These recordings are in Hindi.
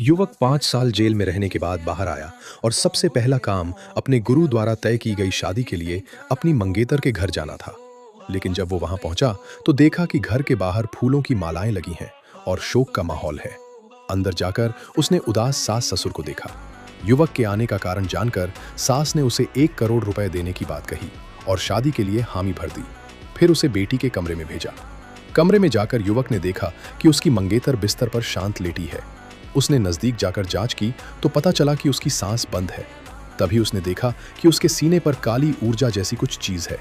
युवक 5 साल जेल में रहने के बाद बाहर आया और सबसे पहला काम अपने गुरु द्वारा तय की गई शादी के लिए अपनी मंगेतर के घर जाना था। लेकिन जब वो वहां पहुंचा तो देखा कि घर के बाहर फूलों की मालाएं लगी हैं और शोक का माहौल है। अंदर जाकर उसने उदास सास ससुर को देखा। युवक के आने का कारण जानकर सास ने उसे 1 करोड़ रुपए देने की बात कही और शादी के लिए हामी भर दी। फिर उसे बेटी के कमरे में भेजा। कमरे में जाकर युवक ने देखा कि उसकी मंगेतर बिस्तर पर शांत लेटी है। उसने नजदीक जाकर जांच की तो पता चला कि उसकी सांस बंद है। तभी उसने देखा कि उसके सीने पर काली ऊर्जा जैसी कुछ चीज है।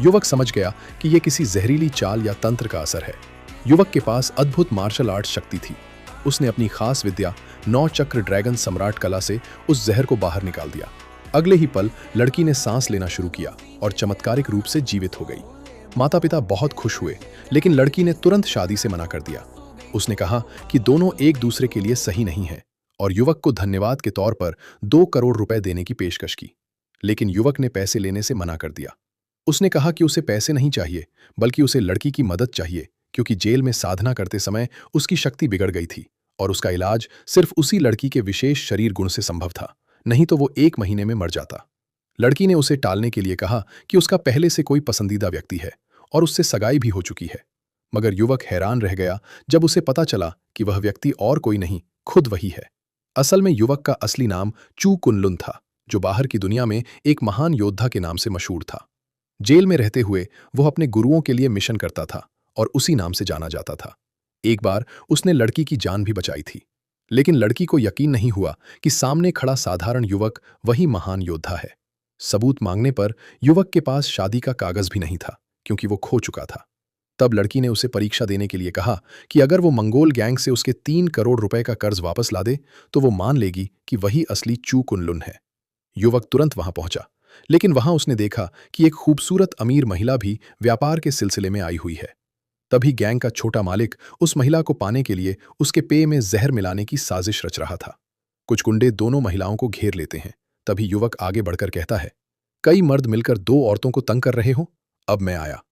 युवक समझ गया कि यह किसी जहरीली चाल या तंत्र का असर है। युवक के पास अद्भुत मार्शल आर्ट शक्ति थी। उसने अपनी खास विद्या 9 चक्र ड्रैगन सम्राट कला से उस जहर को बाहर निकाल दिया। अगले ही पल लड़की ने सांस लेना शुरू किया और चमत्कारिक रूप से जीवित हो गई। माता पिता बहुत खुश हुए, लेकिन लड़की ने तुरंत शादी से मना कर दिया। उसने कहा कि दोनों एक दूसरे के लिए सही नहीं हैं और युवक को धन्यवाद के तौर पर 2 करोड़ रुपए देने की पेशकश की। लेकिन युवक ने पैसे लेने से मना कर दिया। उसने कहा कि उसे पैसे नहीं चाहिए, बल्कि उसे लड़की की मदद चाहिए, क्योंकि जेल में साधना करते समय उसकी शक्ति बिगड़ गई थी और उसका इलाज सिर्फ उसी लड़की के विशेष शरीर गुण से संभव था, नहीं तो वो 1 महीने में मर जाता। लड़की ने उसे टालने के लिए कहा कि उसका पहले से कोई पसंदीदा व्यक्ति है और उससे सगाई भी हो चुकी है। मगर युवक हैरान रह गया जब उसे पता चला कि वह व्यक्ति और कोई नहीं, खुद वही है। असल में युवक का असली नाम चू कुनलुन था, जो बाहर की दुनिया में एक महान योद्धा के नाम से मशहूर था। जेल में रहते हुए वो अपने गुरुओं के लिए मिशन करता था और उसी नाम से जाना जाता था। एक बार उसने लड़की की जान भी बचाई थी, लेकिन लड़की को यकीन नहीं हुआ कि सामने खड़ा साधारण युवक वही महान योद्धा है। सबूत मांगने पर युवक के पास शादी का कागज भी नहीं था, क्योंकि वो खो चुका था। तब लड़की ने उसे परीक्षा देने के लिए कहा कि अगर वो मंगोल गैंग से उसके 3 करोड़ रुपए का कर्ज वापस ला दे तो वो मान लेगी कि वही असली चू कुनलुन है। युवक तुरंत वहां पहुंचा, लेकिन वहां उसने देखा कि एक खूबसूरत अमीर महिला भी व्यापार के सिलसिले में आई हुई है। तभी गैंग का छोटा मालिक उस महिला को पाने के लिए उसके पेय में जहर मिलाने की साजिश रच रहा था। कुछ गुंडे दोनों महिलाओं को घेर लेते हैं। तभी युवक आगे बढ़कर कहता है, कई मर्द मिलकर 2 औरतों को तंग कर रहे हो, अब मैं आया।